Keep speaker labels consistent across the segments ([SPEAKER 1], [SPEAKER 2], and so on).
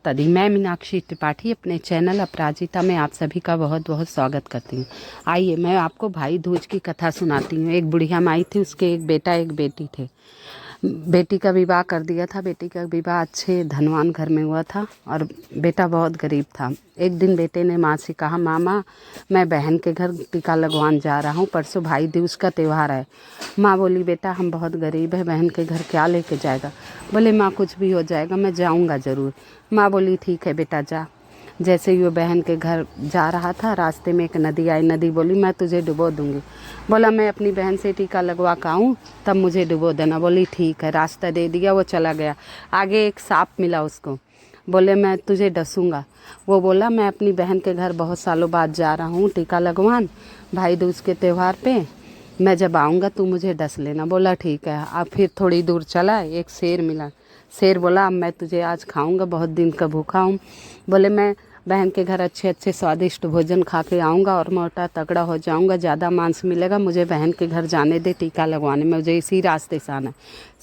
[SPEAKER 1] तदी मैं मीनाक्षी त्रिपाठी अपने चैनल अपराजिता में आप सभी का बहुत बहुत स्वागत करती हूँ। आइए मैं आपको भाई दूज की कथा सुनाती हूँ। एक बुढ़िया माई थी, उसके एक बेटा एक बेटी थे। बेटी का विवाह कर दिया था। बेटी का विवाह अच्छे धनवान घर में हुआ था और बेटा बहुत गरीब था। एक दिन बेटे ने माँ से कहा, मामा मैं बहन के घर टीका लगवाने जा रहा हूँ, परसों भाई दूज का त्यौहार है। माँ बोली, बेटा हम बहुत गरीब है, बहन के घर क्या लेके जाएगा। बोले, माँ कुछ भी हो जाएगा, मैं जाऊँगा ज़रूर। माँ बोली, ठीक है बेटा जा। जैसे ही वो बहन के घर जा रहा था, रास्ते में एक नदी आई। नदी बोली, मैं तुझे डुबो दूंगी। बोला, मैं अपनी बहन से टीका लगवा कर आऊँ तब मुझे डुबो देना। बोली ठीक है। रास्ता दे दिया, वो चला गया। आगे एक सांप मिला उसको। बोले, मैं तुझे डसूंगा। वो बोला, मैं अपनी बहन के घर बहुत सालों बाद जा रहा हूँ टीका लगवान, भाई दूज के त्यौहार पे। मैं जब आऊँगा तू मुझे डस लेना। बोला ठीक है। अब फिर थोड़ी दूर चला, एक शेर मिला। शेर बोला, अब मैं तुझे आज खाऊंगा, बहुत दिन का भूखा हूँ। बोले, मैं बहन के घर अच्छे अच्छे स्वादिष्ट भोजन खा के आऊँगा और मोटा तगड़ा हो जाऊँगा, ज़्यादा मांस मिलेगा, मुझे बहन के घर जाने दे टीका लगवाने में, मुझे इसी रास्ते से आना है।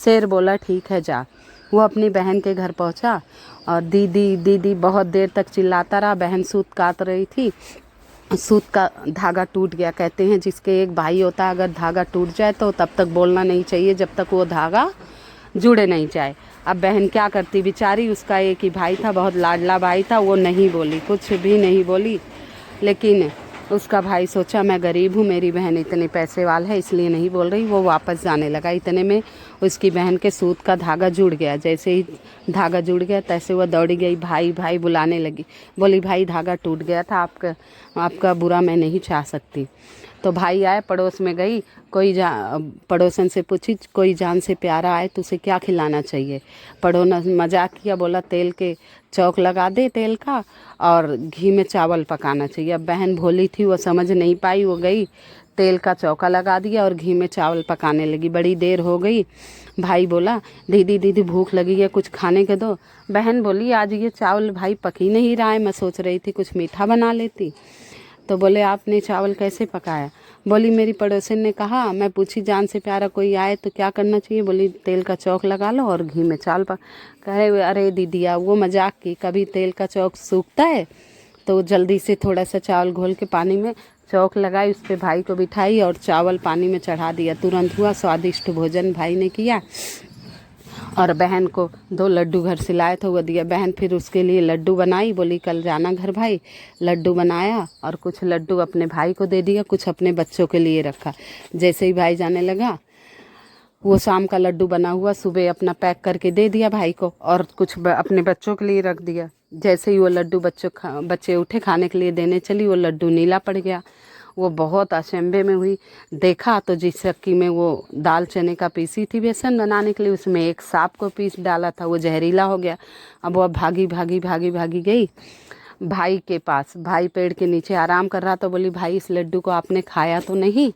[SPEAKER 1] शेर बोला ठीक है जा। वो अपनी बहन के घर पहुँचा और दीदी दीदी बहुत देर तक चिल्लाता रहा। बहन सूत काट रही थी, सूत का धागा टूट गया। कहते हैं जिसके एक भाई होता है, अगर धागा टूट जाए तो तब तक बोलना नहीं चाहिए जब तक वो धागा जुड़े नहीं जाए। अब बहन क्या करती बेचारी, उसका एक ही भाई था, बहुत लाडला भाई था। वो नहीं बोली, कुछ भी नहीं बोली। लेकिन उसका भाई सोचा मैं गरीब हूँ, मेरी बहन इतने पैसे वाला है इसलिए नहीं बोल रही। वो वापस जाने लगा। इतने में उसकी बहन के सूत का धागा जुड़ गया। जैसे ही धागा जुड़ गया तैसे वह दौड़ी गई, भाई भाई बुलाने लगी। बोली, भाई धागा टूट गया था, आपका बुरा मैं नहीं चाह सकती। तो भाई आए, पड़ोस में गई, पड़ोसन से पूछी, कोई जान से प्यारा आए तो उसे क्या खिलाना चाहिए। पड़ोस ने मजाक किया, बोला तेल के चौक लगा दे तेल का और घी में चावल पकाना चाहिए। अब बहन भोली थी, वो समझ नहीं पाई। वो गई, तेल का चौका लगा दिया और घी में चावल पकाने लगी। बड़ी देर हो गई। भाई बोला, दीदी दीदी भूख लगी है, कुछ खाने के दो। बहन बोली, आज ये चावल भाई पक ही नहीं रहा है, मैं सोच रही थी कुछ मीठा बना लेती। तो बोले, आपने चावल कैसे पकाया। बोली, मेरी पड़ोसन ने कहा, मैं पूछी जान से प्यारा कोई आए तो क्या करना चाहिए। बोली, तेल का चौक लगा लो और घी में चावल पक। कहे, अरे दीदिया वो मजाक की, कभी तेल का चौक सूखता है। तो जल्दी से थोड़ा सा चावल घोल के पानी में चौक लगाई, उस पर भाई को बिठाई और चावल पानी में चढ़ा दिया। तुरंत हुआ, स्वादिष्ट भोजन भाई ने किया और बहन को 2 लड्डू घर से लाए थे वो दिया। बहन फिर उसके लिए लड्डू बनाई, बोली कल जाना घर भाई। लड्डू बनाया और कुछ लड्डू अपने भाई को दे दिया, कुछ अपने बच्चों के लिए रखा। जैसे ही भाई जाने लगा, वो शाम का लड्डू बना हुआ सुबह अपना पैक करके दे दिया भाई को और कुछ अपने बच्चों के लिए रख दिया। जैसे ही वो लड्डू बच्चे उठे खाने के लिए देने चली, वो लड्डू नीला पड़ गया। वो बहुत अचंभे में हुई। देखा तो जिस चक्की में वो दाल चने का पीसी थी बेसन बनाने के लिए, उसमें एक सांप को पीस डाला था, वो जहरीला हो गया। अब वह भागी भागी भागी भागी गई भाई के पास। भाई पेड़ के नीचे आराम कर रहा। तो बोली, भाई इस लड्डू को आपने खाया तो नहीं।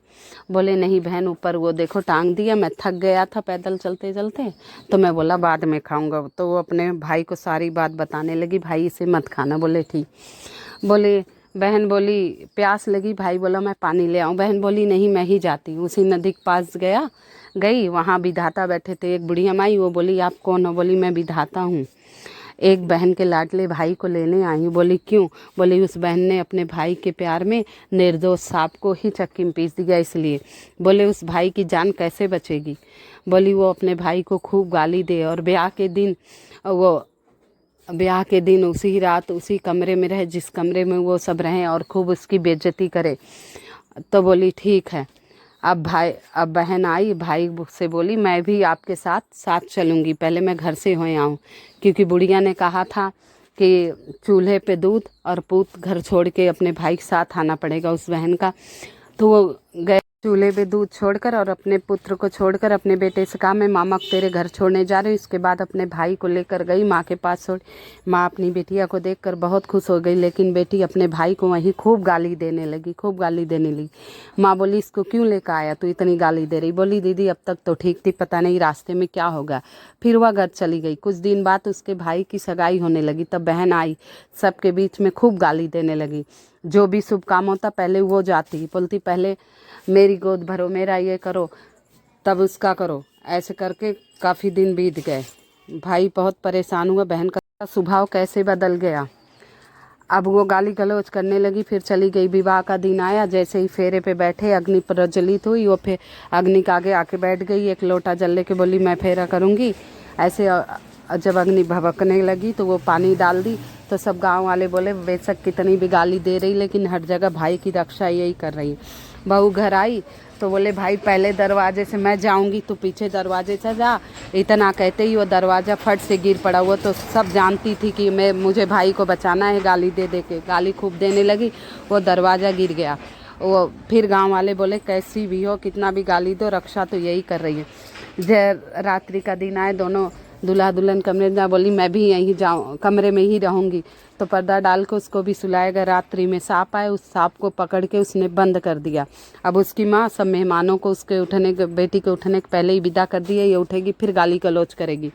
[SPEAKER 1] बोले, नहीं बहन, ऊपर वो देखो टांग दिया, मैं थक गया था पैदल चलते चलते, तो मैं बोला बाद में खाऊंगा। तो वो अपने भाई को सारी बात बताने लगी, भाई इसे मत खाना। बोले ठीक। बोले, बहन बोली, प्यास लगी। भाई बोला, मैं पानी ले आऊँ। बहन बोली, नहीं मैं ही जाती हूँ। उसी नदी के पास गई, वहाँ विधाता बैठे थे। एक बुढ़िया माई, वो बोली, आप कौन हो। बोली, मैं विधाता हूँ, एक बहन के लाडले भाई को लेने आई हूँ। बोली, क्यों। बोली, उस बहन ने अपने भाई के प्यार में निर्दोष सांप को ही चक्की में पीस दिया इसलिए। बोले, उस भाई की जान कैसे बचेगी। बोली, वो अपने भाई को खूब गाली दे और ब्याह के दिन उसी रात उसी कमरे में रहे जिस कमरे में वो सब रहें और खूब उसकी बेइज्जती करे। तो बोली ठीक है। अब बहन आई, भाई से बोली, मैं भी आपके साथ साथ चलूँगी, पहले मैं घर से हो आऊँ, क्योंकि बुढ़िया ने कहा था कि चूल्हे पे दूध और पूत घर छोड़ के अपने भाई के साथ आना पड़ेगा उस बहन का। तो वो गए चूल्हे पे दूध छोड़कर और अपने पुत्र को छोड़कर अपने बेटे से कहा, मैं मामा को तेरे घर छोड़ने जा रही हूँ। इसके बाद अपने भाई को लेकर गई माँ के पास छोड़। माँ अपनी बेटिया को देखकर बहुत खुश हो गई, लेकिन बेटी अपने भाई को वहीं खूब गाली देने लगी। माँ बोली, इसको क्यों लेकर आया, तू इतनी गाली दे रही। बोली, दीदी अब तक तो ठीक थी, पता नहीं रास्ते में क्या होगा। फिर वह घर चली गई। कुछ दिन बाद उसके भाई की सगाई होने लगी। तब बहन आई, सबके बीच में खूब गाली देने लगी। जो भी शुभ काम होता पहले वो जाती, बोलती पहले मेरी गोद भरो, मेरा ये करो, तब उसका करो। ऐसे करके काफ़ी दिन बीत गए। भाई बहुत परेशान हुआ। बहन का स्वभाव कैसे बदल गया। अब वो गाली गलौज करने लगी, फिर चली गई। विवाह का दिन आया, जैसे ही फेरे पे बैठे अग्नि प्रज्वलित हुई, वो फिर अग्नि के आगे आके बैठ गई, एक लोटा जल लेके बोली मैं फेरा करूँगी। ऐसे जब अग्नि भभकने लगी तो वो पानी डाल दी, तो सब गांव वाले बोले बेशक कितनी भी गाली दे रही लेकिन हर जगह भाई की रक्षा यही कर रही है। बहू घर आई तो बोले भाई पहले दरवाजे से मैं जाऊंगी, तू पीछे दरवाजे से जा। इतना कहते ही वो दरवाज़ा फट से गिर पड़ा। वो तो सब जानती थी कि मुझे भाई को बचाना है, गाली दे दे के गाली खूब देने लगी, वो दरवाज़ा गिर गया। वो फिर गांव वाले बोले कैसी भी हो, कितना भी गाली दो, रक्षा तो यही कर रही है। जब रात्रि का दिन आए, दोनों दूल्हा दुल्हन कमरे में जा, बोली मैं भी यहीं जाऊँ, कमरे में ही रहूँगी। तो पर्दा डाल के उसको भी सुलाएगा। रात्रि में सांप आए, उस सांप को पकड़ के उसने बंद कर दिया। अब उसकी माँ सब मेहमानों को उसके उठने के, बेटी के उठने के पहले ही विदा कर दिया। ये उठेगी फिर गाली गलौज करेगी।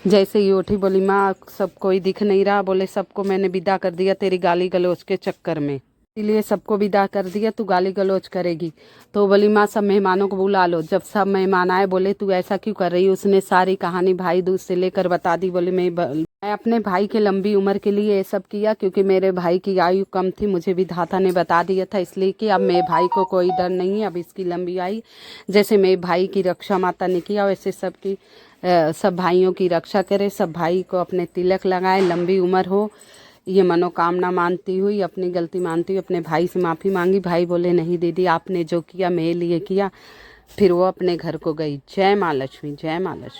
[SPEAKER 1] जैसे ही उठी बोली माँ सब कोई दिख नहीं रहा, बोले सबको मैंने विदा कर दिया तेरी गाली गलौज के चक्कर में, इसलिए सबको विदा कर दिया, तू गाली गलौज करेगी। तो बोली माँ सब मेहमानों को बुला लो। जब सब मेहमान आए बोले तू ऐसा क्यों कर रही है, उसने सारी कहानी भाई दूज से लेकर बता दी। बोले मैं अपने भाई के लंबी उम्र के लिए ये सब किया, क्योंकि मेरे भाई की आयु कम थी, मुझे विधाता ने बता दिया था, इसलिए कि अब मेरे भाई को कोई डर नहीं है। अब इसकी लंबी आयु, जैसे मेरे भाई की रक्षा माता ने किया वैसे सबकी सब भाइयों की रक्षा करे, सब भाई को अपने तिलक लगाए, लंबी उम्र हो, ये मनोकामना मानती हुई, अपनी गलती मानती हुई अपने भाई से माफ़ी मांगी। भाई बोले नहीं दीदी आपने जो किया मेरे लिए किया। फिर वो अपने घर को गई। जय माँ लक्ष्मी, जय माँ लक्ष्मी।